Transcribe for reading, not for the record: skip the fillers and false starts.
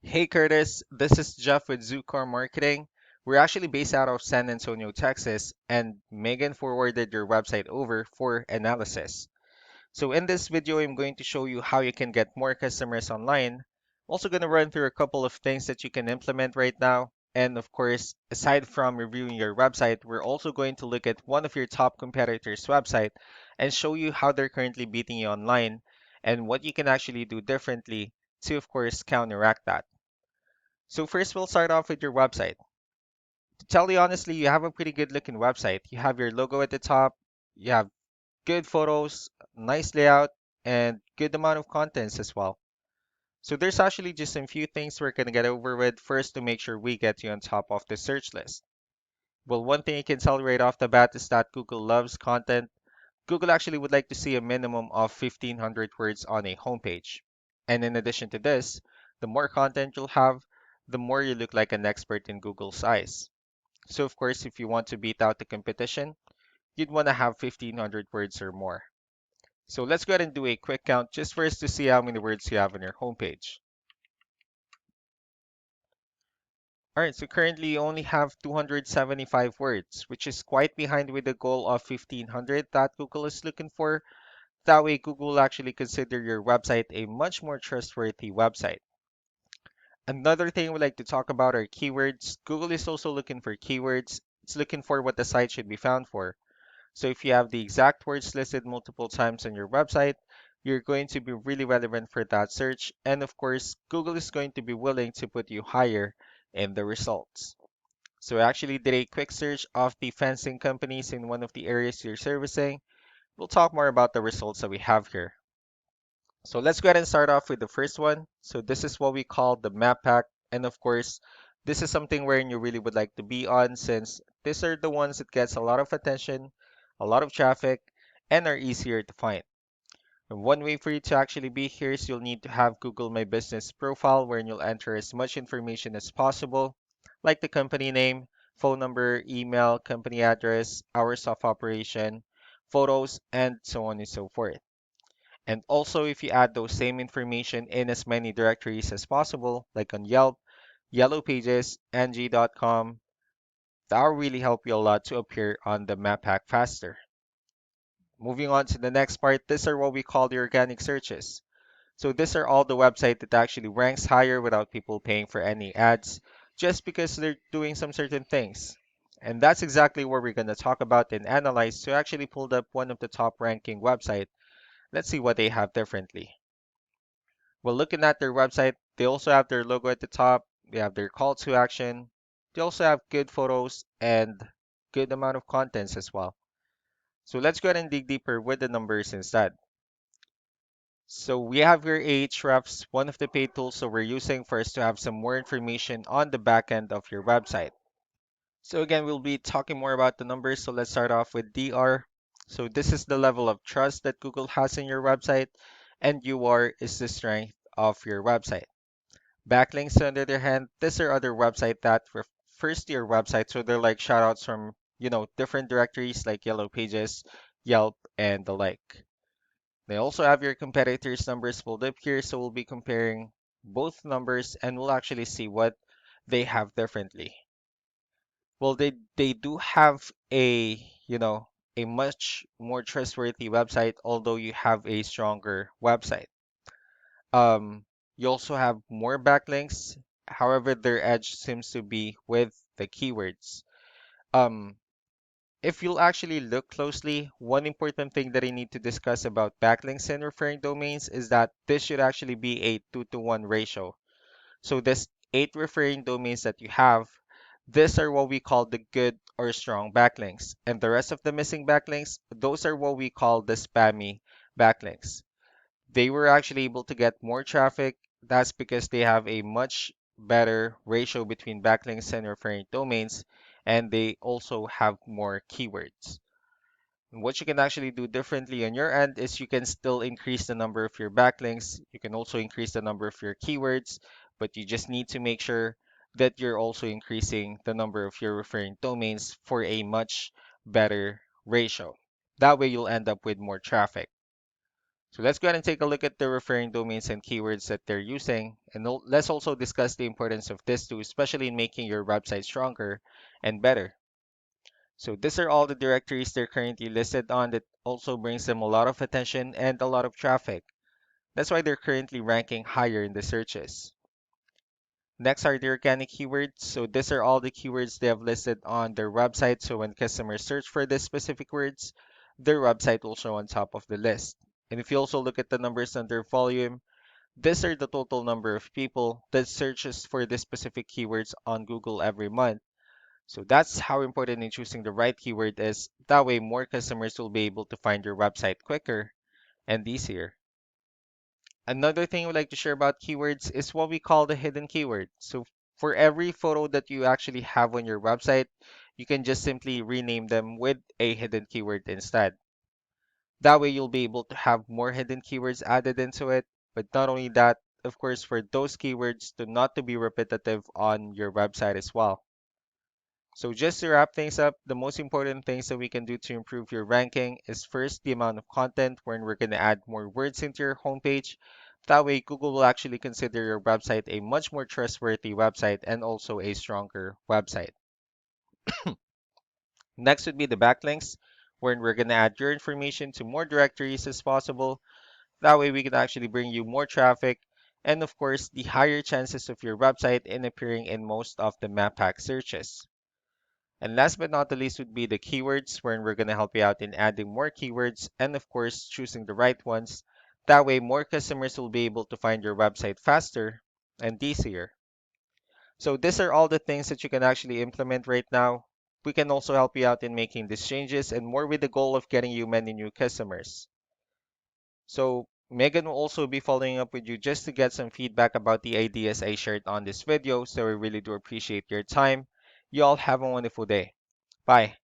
Hey Curtis, this is Jeff with Zucore Marketing. We're actually based out of San Antonio, Texas, and Megan forwarded your website over for analysis. So in this video, I'm going to show you how you can get more customers online. I'm also going to run through a couple of things that you can implement right now. And of course, aside from reviewing your website, we're also going to look at one of your top competitors' website and show you how they're currently beating you online and what you can actually do differently to, of course, counteract that. So first, we'll start off with your website. To tell you honestly, you have a pretty good looking website. You have your logo at the top, you have good photos, nice layout, and good amount of contents as well. So there's actually just a few things we're gonna get over with first to make sure we get you on top of the search list. Well, one thing you can tell right off the bat is that Google loves content. Google actually would like to see a minimum of 1,500 words on a homepage. And in addition to this, the more content you'll have, the more you look like an expert in Google's eyes. So of course, if you want to beat out the competition, you'd want to have 1,500 words or more. So let's go ahead and do a quick count just for us to see how many words you have on your homepage. All right, so currently you only have 275 words, which is quite behind with the goal of 1,500 that Google is looking for. That way, Google will actually consider your website a much more trustworthy website. Another thing we like to talk about are keywords. Google is also looking for keywords. It's looking for what the site should be found for. So if you have the exact words listed multiple times on your website, you're going to be really relevant for that search. And of course, Google is going to be willing to put you higher in the results. So I actually did a quick search of the fencing companies in one of the areas you're servicing. We'll talk more about the results that we have here. So let's go ahead and start off with the first one. So this is what we call the map pack. And of course, this is something wherein you really would like to be on since these are the ones that gets a lot of attention, a lot of traffic, and are easier to find. And one way for you to actually be here is you'll need to have Google My Business profile wherein you'll enter as much information as possible, like the company name, phone number, email, company address, hours of operation, photos, and so on and so forth. And also, if you add those same information in as many directories as possible, like on Yelp, Yellow Pages, Angie.com, that will really help you a lot to appear on the map pack faster. Moving on to the next part, these are what we call the organic searches. So these are all the website that actually ranks higher without people paying for any ads, just because they're doing some certain things. And that's exactly what we're going to talk about and analyze to actually pulled up one of the top ranking website. Let's see what they have differently. Well, looking at their website, they also have their logo at the top. They have their call to action. They also have good photos and good amount of contents as well. So let's go ahead and dig deeper with the numbers instead. So we have your Ahrefs, one of the paid tools that we're using for us to have some more information on the back end of your website. So again, we'll be talking more about the numbers. So let's start off with DR. So this is the level of trust that Google has in your website, and UR is the strength of your website. Backlinks, on the other hand, these are other website that refers to your website. So they're like shoutouts from, different directories like Yellow Pages, Yelp, and the like. They also have your competitors' numbers pulled up here. So we'll be comparing both numbers and we'll actually see what they have differently. Well, they do have a much more trustworthy website, although you have a stronger website. Um, you also have more backlinks. However, their edge seems to be with the keywords. Um, if you'll actually look closely, one important thing that I need to discuss about backlinks and referring domains is that this should actually be a 2-to-1 ratio. So this 8 referring domains that you have, these are what we call the good or strong backlinks. And the rest of the missing backlinks, those are what we call the spammy backlinks. They were actually able to get more traffic. That's because they have a much better ratio between backlinks and referring domains, and they also have more keywords. And what you can actually do differently on your end is you can still increase the number of your backlinks. You can also increase the number of your keywords, but you just need to make sure that you're also increasing the number of your referring domains for a much better ratio. That way you'll end up with more traffic. So let's go ahead and take a look at the referring domains and keywords that they're using. And let's also discuss the importance of this too, especially in making your website stronger and better. So these are all the directories they're currently listed on that also brings them a lot of attention and a lot of traffic. That's why they're currently ranking higher in the searches. Next are the organic keywords. So these are all the keywords they have listed on their website. So when customers search for these specific words, their website will show on top of the list. And if you also look at the numbers under volume, these are the total number of people that searches for these specific keywords on Google every month. So that's how important in choosing the right keyword is. That way, more customers will be able to find your website quicker and easier. Another thing I would like to share about keywords is what we call the hidden keyword. So for every photo that you actually have on your website, you can just simply rename them with a hidden keyword instead. That way you'll be able to have more hidden keywords added into it. But not only that, of course, for those keywords to not to be repetitive on your website as well. So just to wrap things up, the most important things that we can do to improve your ranking is first the amount of content when we're going to add more words into your homepage. That way Google will actually consider your website a much more trustworthy website and also a stronger website. Next would be the backlinks, wherein we're going to add your information to more directories as possible. That way we can actually bring you more traffic and of course the higher chances of your website in appearing in most of the map pack searches. And last but not the least would be the keywords, wherein we're going to help you out in adding more keywords and, of course, choosing the right ones. That way, more customers will be able to find your website faster and easier. So, these are all the things that you can actually implement right now. We can also help you out in making these changes and more with the goal of getting you many new customers. So, Megan will also be following up with you just to get some feedback about the ideas I shared on this video. So, I really do appreciate your time. You all have a wonderful day. Bye.